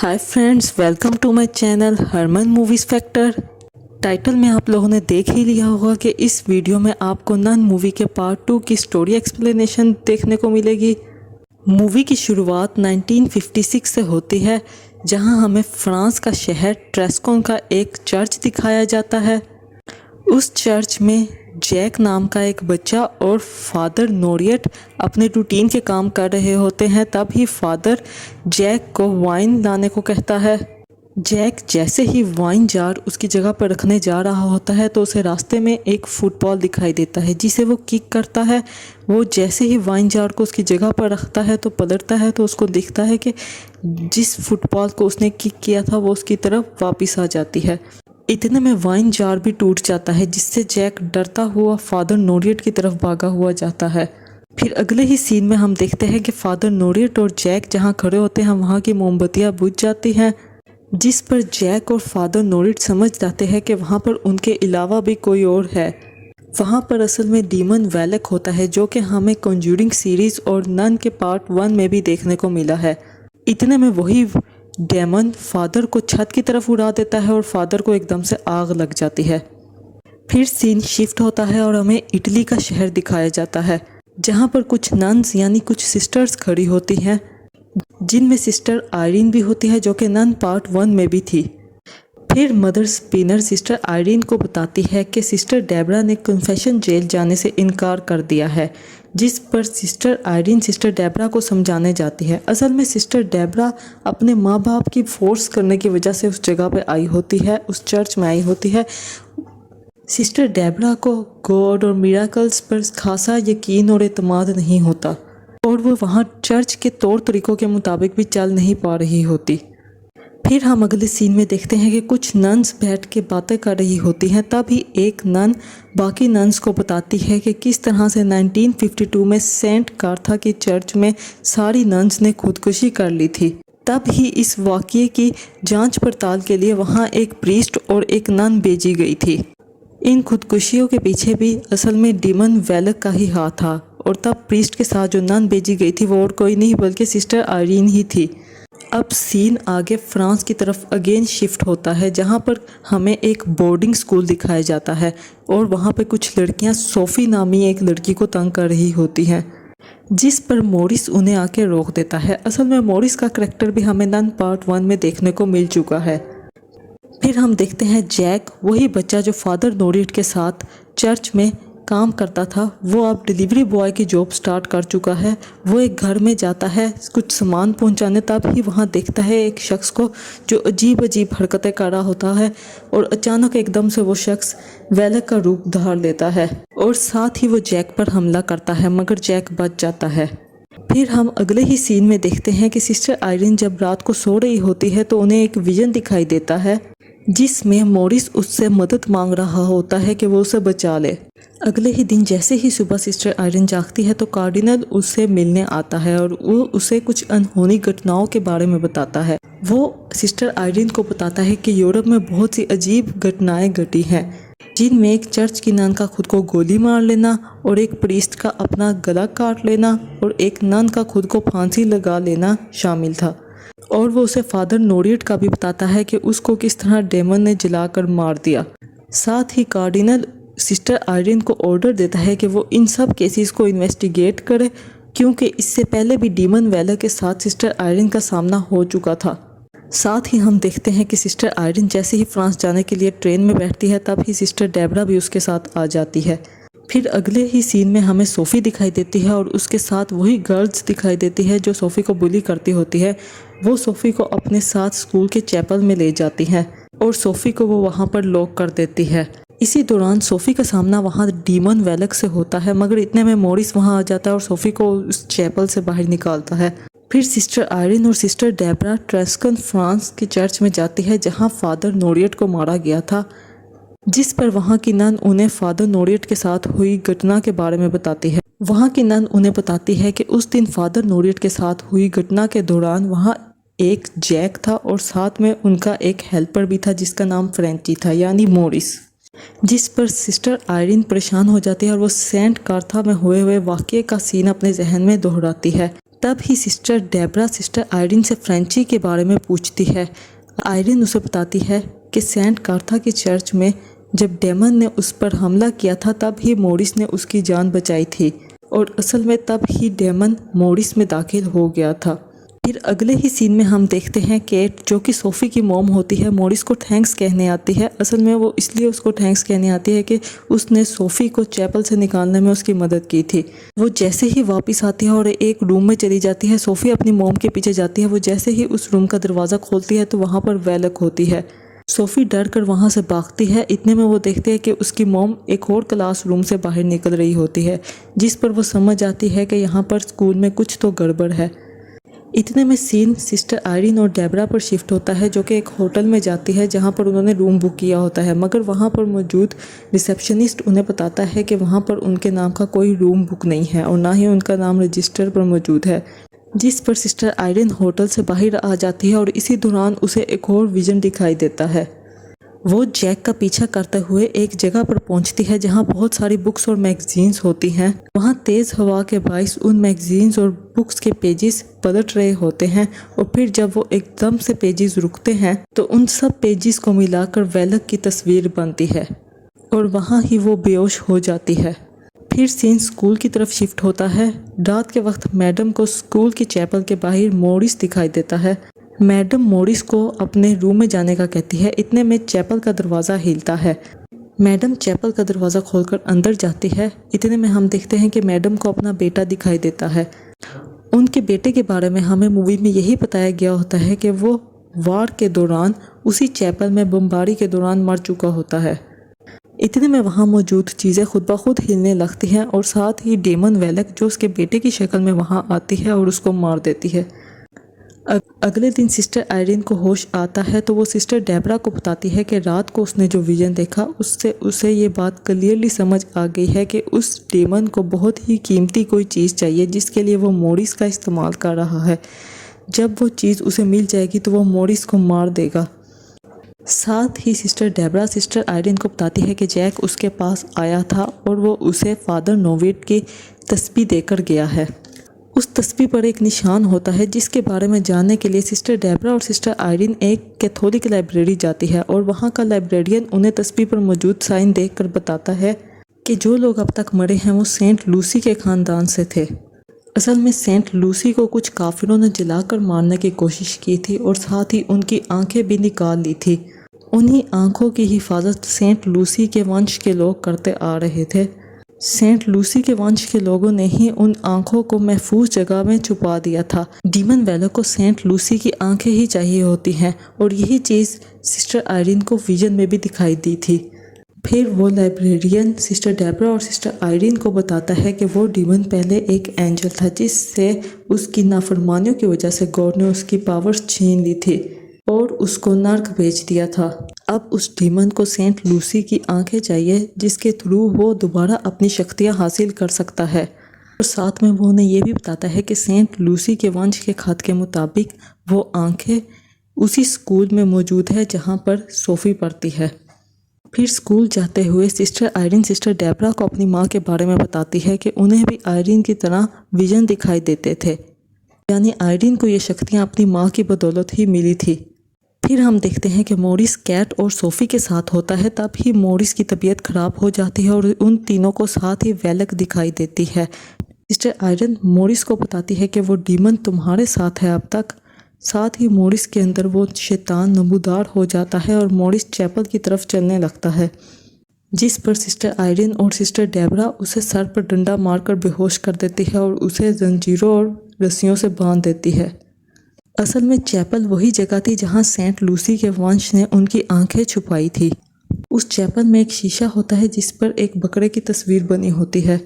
Hi friends, welcome to my channel Harman movies factor. Title में आप लोगों ने देख ही लिया होगा कि इस वीडियो में आपको नन मूवी के पार्ट 2 की स्टोरी एक्सप्लेनेशन देखने को मिलेगी। मूवी की शुरुआत 1956 से होती है, जहां हमें फ्रांस का शहर ट्रेस्कोन का एक चर्च दिखाया जाता है। उस चर्च में जैक नाम का एक बच्चा और फादर नोरियट अपने रूटीन के काम कर रहे होते हैं। तभी फादर जैक को वाइन लाने को कहता है। जैक जैसे ही वाइन जार उसकी जगह पर रखने जा रहा होता है तो उसे रास्ते में एक फुटबॉल दिखाई देता है, जिसे वो किक करता है। वो जैसे ही वाइन जार को उसकी जगह पर रखता है तो पलटता है तो उसको दिखता है कि जिस फुटबॉल को उसने किक किया था वो उसकी तरफ वापस आ जाती है। इतने में वाइन जार भी टूट जाता है, जिससे जैक डरता हुआ फादर नोरियट की तरफ भागा हुआ जाता है। फिर अगले ही सीन में हम देखते हैं कि फादर नोरियट और जैक जहां खड़े होते हैं वहां की मोमबत्तियां बुझ जाती हैं, जिस पर जैक और फादर नोरियट समझ जाते हैं कि वहां पर उनके अलावा भी कोई और है। वहां पर असल में डीमन वेलक होता है, जो कि हमें कॉन्ज्यूरिंग सीरीज और नन के पार्ट 1 में भी देखने को मिला है। इतने में वही डेमन फादर को छत की तरफ उड़ा देता है और फादर को एकदम से आग लग जाती है। फिर सीन शिफ्ट होता है और हमें इटली का शहर दिखाया जाता है, जहां पर कुछ नन्स यानी कुछ सिस्टर्स खड़ी होती हैं, जिनमें सिस्टर आयरीन भी होती है, जो कि नन पार्ट 1 में भी थी। फिर मदर स्पिनर सिस्टर आयरीन को बताती है कि सिस्टर डेबरा ने कन्फेशन जेल जाने से इनकार कर दिया है, जिस पर सिस्टर आयरीन सिस्टर डेबरा को समझाने जाती है। असल में सिस्टर डेबरा अपने माँ बाप की फोर्स करने की वजह से उस जगह पे आई होती है, उस चर्च में आई होती है। सिस्टर डेबरा को गॉड और मिराकल्स पर खासा यकीन और एतमाद नहीं होता और वो वहाँ चर्च के तौर तरीकों के मुताबिक भी चल नहीं पा रही होती। फिर हम अगले सीन में देखते हैं कि कुछ नन्स बैठ के बातें कर रही होती हैं। तभी एक नन बाकी नन्स को बताती है कि किस तरह से 1952 में सेंट कार्था की चर्च में सारी नन्स ने खुदकुशी कर ली थी। तब ही इस वाक़ये की जांच पड़ताल के लिए वहां एक प्रीस्ट और एक नन भेजी गई थी। इन खुदकुशियों के पीछे भी असल में डीमन वेलक का ही हाथ था और तब प्रीस्ट के साथ जो नन भेजी गई थी वो और कोई नहीं बल्कि सिस्टर आयरीन ही थी। अब सीन आगे फ्रांस की तरफ अगेन शिफ्ट होता है, जहां पर हमें एक बोर्डिंग स्कूल दिखाया जाता है और वहां पे कुछ लड़कियां सोफी नामी एक लड़की को तंग कर रही होती हैं, जिस पर मॉरिस उन्हें आके रोक देता है। असल में मॉरिस का करैक्टर भी हमें नन पार्ट 1 में देखने को मिल चुका है। फिर हम देखते हैं जैक, वही बच्चा जो फादर नोरियट के साथ चर्च में काम करता था, वो अब डिलीवरी बॉय की जॉब स्टार्ट कर चुका है। वो एक घर में जाता है कुछ सामान पहुंचाने, तब ही वहां देखता है एक शख्स को जो अजीब अजीब हरकतें कर रहा होता है और अचानक एकदम से वो शख्स वेलक का रूप धार लेता है और साथ ही वो जैक पर हमला करता है, मगर जैक बच जाता है। फिर हम अगले ही सीन में देखते हैं कि सिस्टर आयरीन जब रात को सो रही होती है तो उन्हें एक विजन दिखाई देता है, जिसमें मॉरिस उससे मदद मांग रहा होता है कि वो उसे बचा ले। अगले ही दिन जैसे ही सुबह सिस्टर आयरीन जागती है तो कार्डिनल उससे मिलने आता है और वो उसे कुछ अनहोनी घटनाओं के बारे में बताता है। वो सिस्टर आयरीन को बताता है कि यूरोप में बहुत सी अजीब घटनाएं घटी हैं, जिनमें एक चर्च की नन का खुद को गोली मार लेना और एक प्रीस्ट का अपना गला काट लेना और एक नन का खुद को फांसी लगा लेना शामिल था। और वो उसे फादर नोरियट का भी बताता है कि उसको किस तरह डेमन ने जलाकर मार दिया। साथ ही कार्डिनल सिस्टर आयरीन को ऑर्डर देता है कि वो इन सब केसेस को इन्वेस्टिगेट करे, क्योंकि इससे पहले भी डीमन वेलक के साथ सिस्टर आयरीन का सामना हो चुका था। साथ ही हम देखते हैं कि सिस्टर आयरीन जैसे ही फ्रांस जाने के लिए ट्रेन में बैठती है, तब ही सिस्टर डेबरा भी उसके साथ आ जाती है। फिर अगले ही सीन में हमें सोफ़ी दिखाई देती है और उसके साथ वही गर्ल्स दिखाई देती है जो सोफ़ी को बुली करती होती है। वो सोफ़ी को अपने साथ स्कूल के चैपल में ले जाती हैं और सोफ़ी को वो वहाँ पर लॉक कर देती है। इसी दौरान सोफ़ी का सामना वहाँ डीमन वेलक से होता है, मगर इतने में मॉरिस वहाँ आ जाता है और सोफ़ी को उस चैपल से बाहर निकालता है। फिर सिस्टर आयरीन और सिस्टर डेबरा ट्रेस्कन फ्रांस की चर्च में जाती है, जहाँ फादर नोरियट को मारा गया था, जिस पर वहाँ की नन उन्हें फादर नोरियट के साथ हुई घटना के बारे में बताती है। वहाँ की नन उन्हें बताती है कि उस दिन फादर नोरियट के साथ हुई घटना के दौरान वहाँ एक जैक था और साथ में उनका एक हेल्पर भी था जिसका नाम फ्रेंची था यानी मॉरिस, जिस पर सिस्टर आयरीन परेशान हो जाती है और वो सेंट कार्था में हुए वाक़ये का सीन अपने जहन में दोहराती है। तब ही सिस्टर डेबरा सिस्टर आयरीन से फ्रेंची के बारे में पूछती है। आयरीन उसे बताती है कि सेंट कार्था की चर्च में जब डेमन ने उस पर हमला किया था तब ही मॉरिस ने उसकी जान बचाई थी और असल में तब ही डेमन मॉरिस में दाखिल हो गया था। फिर अगले ही सीन में हम देखते हैं केट, जो कि सोफ़ी की मॉम होती है, मॉरिस को थैंक्स कहने आती है। असल में वो इसलिए उसको थैंक्स कहने आती है कि उसने सोफ़ी को चैपल से निकालने में उसकी मदद की थी। वो जैसे ही वापस आती है और एक रूम में चली जाती है, सोफ़ी अपनी मॉम के पीछे जाती है। वो जैसे ही उस रूम का दरवाज़ा खोलती है तो वहाँ पर वैलक होती है। सोफ़ी डर कर वहाँ से भागती है। इतने में वो देखती है कि उसकी मॉम एक और क्लास रूम से बाहर निकल रही होती है, जिस पर वो समझ आती है कि यहाँ पर स्कूल में कुछ तो गड़बड़ है। इतने में सीन सिस्टर आयरीन और डेबरा पर शिफ्ट होता है, जो कि एक होटल में जाती है जहाँ पर उन्होंने रूम बुक किया होता है। मगर वहाँ पर मौजूद रिसेप्शनिस्ट उन्हें बताता है कि वहाँ पर उनके नाम का कोई रूम बुक नहीं है और ना ही उनका नाम रजिस्टर पर मौजूद है। जिस पर सिस्टर आयरीन होटल से बाहर आ जाती है और इसी दौरान उसे एक और विजन दिखाई देता है। वो जैक का पीछा करते हुए एक जगह पर पहुंचती है जहां बहुत सारी बुक्स और मैगजीन्स होती हैं। वहां तेज़ हवा के बाइस उन मैगजीन्स और बुक्स के पेजेस पलट रहे होते हैं और फिर जब वो एकदम से पेजेस रुकते हैं तो उन सब पेजेस को मिलाकर वैलक की तस्वीर बनती है और वहां ही वो बेहोश हो जाती है। फिर सीन स्कूल की तरफ शिफ्ट होता है। रात के वक्त मैडम को स्कूल की चैपल के बाहर मॉरिस दिखाई देता है। मैडम मॉरिस को अपने रूम में जाने का कहती है। इतने में चैपल का दरवाज़ा हिलता है। मैडम चैपल का दरवाज़ा खोलकर अंदर जाती है। इतने में हम देखते हैं कि मैडम को अपना बेटा दिखाई देता है। उनके बेटे के बारे में हमें मूवी में यही बताया गया होता है कि वो वार के दौरान उसी चैपल में बमबारी के दौरान मर चुका होता है। इतने में वहाँ मौजूद चीज़ें खुद ब खुद हिलने लगती हैं और साथ ही डेमन वैलक, जो उसके बेटे की शक्ल में वहाँ आती है और उसको मार देती है। अगले दिन सिस्टर आयरीन को होश आता है तो वो सिस्टर डेबरा को बताती है कि रात को उसने जो विजन देखा उससे उसे ये बात क्लियरली समझ आ गई है कि उस डेमन को बहुत ही कीमती कोई चीज़ चाहिए जिसके लिए वो मॉरिस का इस्तेमाल कर रहा है। जब वो चीज़ उसे मिल जाएगी तो वो मॉरिस को मार देगा। साथ ही सिस्टर डेबरा सिस्टर आयरीन को बताती है कि जैक उसके पास आया था और वो उसे फादर नोवेट की तस्बीह देकर गया है। उस तस्बीह पर एक निशान होता है जिसके बारे में जानने के लिए सिस्टर डेबरा और सिस्टर आयरीन एक कैथोलिक लाइब्रेरी जाती है और वहाँ का लाइब्रेरियन उन्हें तस्बीह पर मौजूद साइन देखकर बताता है कि जो लोग अब तक मरे हैं वो सेंट लूसी के ख़ानदान से थे। असल में सेंट लूसी को कुछ काफिरों ने जलाकर मारने की कोशिश की थी और साथ ही उनकी आंखें भी निकाल ली थी। उन्हीं आंखों की हिफाजत सेंट लूसी के वंश के लोग करते आ रहे थे। सेंट लूसी के वंश के लोगों ने ही उन आंखों को महफूज जगह में छुपा दिया था। डीमन वैलक को सेंट लूसी की आंखें ही चाहिए होती हैं और यही चीज़ सिस्टर आयरीन को विजन में भी दिखाई दी थी। फिर वो लाइब्रेरियन सिस्टर डेबरा और सिस्टर आयरीन को बताता है कि वो डीमन पहले एक एंजल था जिससे उसकी नाफरमानियों की वजह से गॉड ने उसकी पावर्स छीन ली थी और उसको नर्क भेज दिया था। अब उस डीमन को सेंट लूसी की आंखें चाहिए जिसके थ्रू वो दोबारा अपनी शक्तियाँ हासिल कर सकता है। और साथ में वो उन्हें ये भी बताता है कि सेंट लूसी के वंश के खत के मुताबिक वो आंखें उसी स्कूल में मौजूद है जहाँ पर सोफ़ी पढ़ती है। फिर स्कूल जाते हुए सिस्टर आयरीन सिस्टर डेबरा को अपनी माँ के बारे में बताती है कि उन्हें भी आयरीन की तरह विजन दिखाई देते थे, यानी आयरीन को ये शक्तियाँ अपनी माँ की बदौलत ही मिली थी। फिर हम देखते हैं कि मॉरिस कैट और सोफ़ी के साथ होता है। तब ही मॉरिस की तबीयत ख़राब हो जाती है और उन तीनों को साथ ही वैलक दिखाई देती है। सिस्टर आयरीन मॉरिस को बताती है कि वो डीमन तुम्हारे साथ है अब तक। साथ ही मॉरिस के अंदर वो शैतान नमूदार हो जाता है और मॉरिस चैपल की तरफ चलने लगता है, जिस पर सिस्टर आयरीन और सिस्टर डेबरा उसे सर पर डंडा मारकर बेहोश कर देती है और उसे जंजीरों और रस्सियों से बांध देती है। असल में चैपल वही जगह थी जहां सेंट लूसी के वंश ने उनकी आंखें छुपाई थी। उस चैपल में एक शीशा होता है जिस पर एक बकरे की तस्वीर बनी होती है,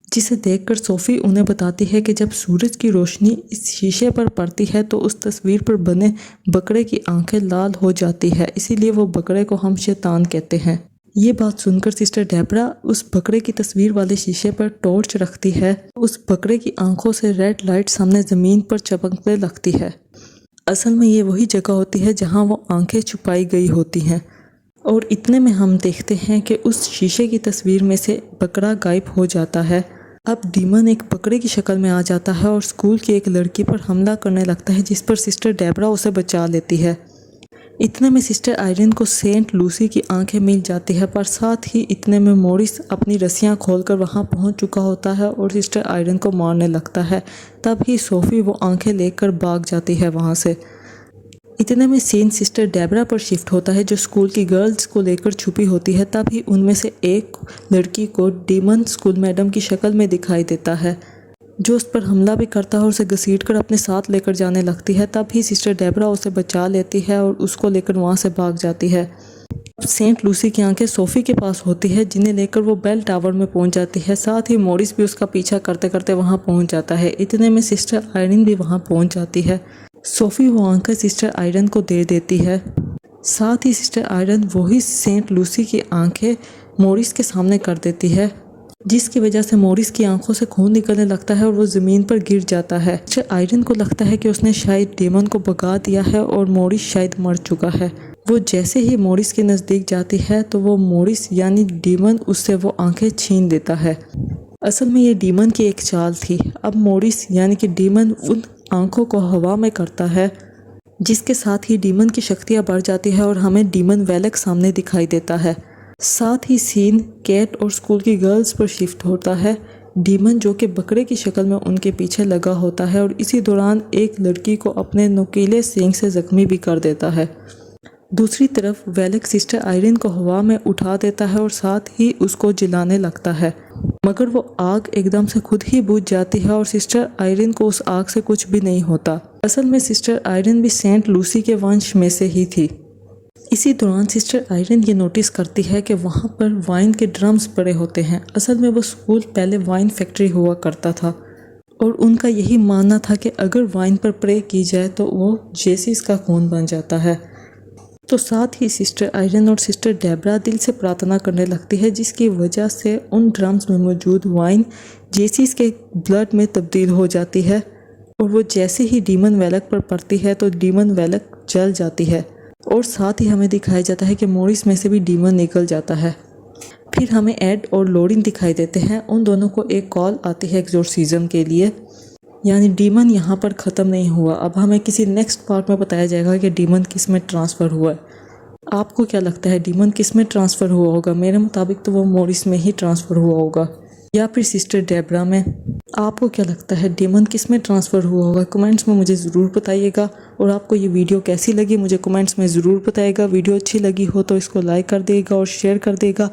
जिसे देखकर सोफ़ी उन्हें बताती है कि जब सूरज की रोशनी इस शीशे पर पड़ती है तो उस तस्वीर पर बने बकरे की आंखें लाल हो जाती है, इसीलिए वो बकरे को हम शैतान कहते हैं। ये बात सुनकर सिस्टर डेबरा उस बकरे की तस्वीर वाले शीशे पर टॉर्च रखती है। उस बकरे की आंखों से रेड लाइट सामने ज़मीन पर चमकने लगती है। असल में ये वही जगह होती है जहाँ वो आंखें छुपाई गई होती हैं और इतने में हम देखते हैं कि उस शीशे की तस्वीर में से बकरा गायब हो जाता है। अब डीमन एक बकरे की शक्ल में आ जाता है और स्कूल की एक लड़की पर हमला करने लगता है, जिस पर सिस्टर डेबरा उसे बचा लेती है। इतने में सिस्टर आयरन को सेंट लूसी की आंखें मिल जाती है, पर साथ ही इतने में मॉरिस अपनी रस्सियां खोलकर वहां पहुंच चुका होता है और सिस्टर आयरन को मारने लगता है। तब ही सोफी वो आंखें लेकर भाग जाती है वहां से। इतने में सीन सिस्टर डेबरा पर शिफ्ट होता है, जो स्कूल की गर्ल्स को लेकर छुपी होती है। तभी उनमें से एक लड़की को डीमन स्कूल मैडम की शक्ल में दिखाई देता है, जो उस पर हमला भी करता है और उसे घसीटकर अपने साथ लेकर जाने लगती है। तभी सिस्टर डेबरा उसे बचा लेती है और उसको लेकर वहाँ से भाग जाती है। सेंट लूसी की आंखें सोफी के पास होती है, जिन्हें लेकर वो बेल टावर में पहुंच जाती है। साथ ही मॉरिस भी उसका पीछा करते करते वहां पहुंच जाता है। इतने में सिस्टर आयरन भी वहां पहुंच जाती है। सोफी वो आंखें सिस्टर आयरन को दे देती है। साथ ही सिस्टर आयरन वही सेंट लूसी की आंखें मॉरिस के सामने कर देती है, जिसकी वजह से मॉरिस की आंखों से खून निकलने लगता है और वो ज़मीन पर गिर जाता है। सिस्टर आयरन को लगता है कि उसने शायद डीमन को भगा दिया है और मॉरिस शायद मर चुका है। वो जैसे ही मॉरिस के नज़दीक जाती है तो वो मॉरिस यानी डीमन उससे वो आंखें छीन देता है। असल में ये डीमन की एक चाल थी। अब मॉरिस यानी कि डीमन उन आंखों को हवा में करता है, जिसके साथ ही डीमन की शक्तियाँ बढ़ जाती है और हमें डीमन वेलेक सामने दिखाई देता है। साथ ही सीन कैट और स्कूल की गर्ल्स पर शिफ्ट होता है। डीमन जो कि बकरे की शक्ल में उनके पीछे लगा होता है और इसी दौरान एक लड़की को अपने नुकीले सींग से जख्मी भी कर देता है। दूसरी तरफ वेलेक सिस्टर आयरन को हवा में उठा देता है और साथ ही उसको जलाने लगता है, मगर वो आग एकदम से खुद ही बुझ जाती है और सिस्टर आयरन को उस आग से कुछ भी नहीं होता। असल में सिस्टर आयरन भी सेंट लूसी के वंश में से ही थी। इसी दौरान सिस्टर आयरन ये नोटिस करती है कि वहाँ पर वाइन के ड्रम्स पड़े होते हैं। असल में वो स्कूल पहले वाइन फैक्ट्री हुआ करता था और उनका यही मानना था कि अगर वाइन पर प्रे की जाए तो वो जेसिस का खून बन जाता है। तो साथ ही सिस्टर आयरन और सिस्टर डेबरा दिल से प्रार्थना करने लगती है, जिसकी वजह से उन ड्रम्स में मौजूद वाइन जेसिस के ब्लड में तब्दील हो जाती है और वो जैसे ही डीमन वेलक पर पड़ती है तो डीमन वेलक जल जाती है और साथ ही हमें दिखाया जाता है कि मॉरिस में से भी डीमन निकल जाता है। फिर हमें एड और लोरिन दिखाई देते हैं। उन दोनों को एक कॉल आती है एक्सोर्सिज्म के लिए, यानी डीमन यहाँ पर ख़त्म नहीं हुआ। अब हमें किसी नेक्स्ट पार्ट में बताया जाएगा कि डीमन किस में ट्रांसफ़र हुआ है। आपको क्या लगता है डीमन किस में ट्रांसफ़र हुआ होगा? मेरे मुताबिक तो वो मॉरिस में ही ट्रांसफ़र हुआ होगा या फिर सिस्टर डेबरा में। आपको क्या लगता है डीमन किस में ट्रांसफ़र हुआ होगा? कमेंट्स में मुझे ज़रूर बताइएगा। और आपको ये वीडियो कैसी लगी मुझे कमेंट्स में ज़रूर बताइएगा। वीडियो अच्छी लगी हो तो इसको लाइक कर देगा और शेयर कर देगा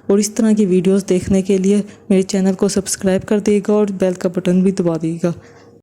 और इस तरह की वीडियोस देखने के लिए मेरे चैनल को सब्सक्राइब कर देगा और बेल का बटन भी दबा देगा।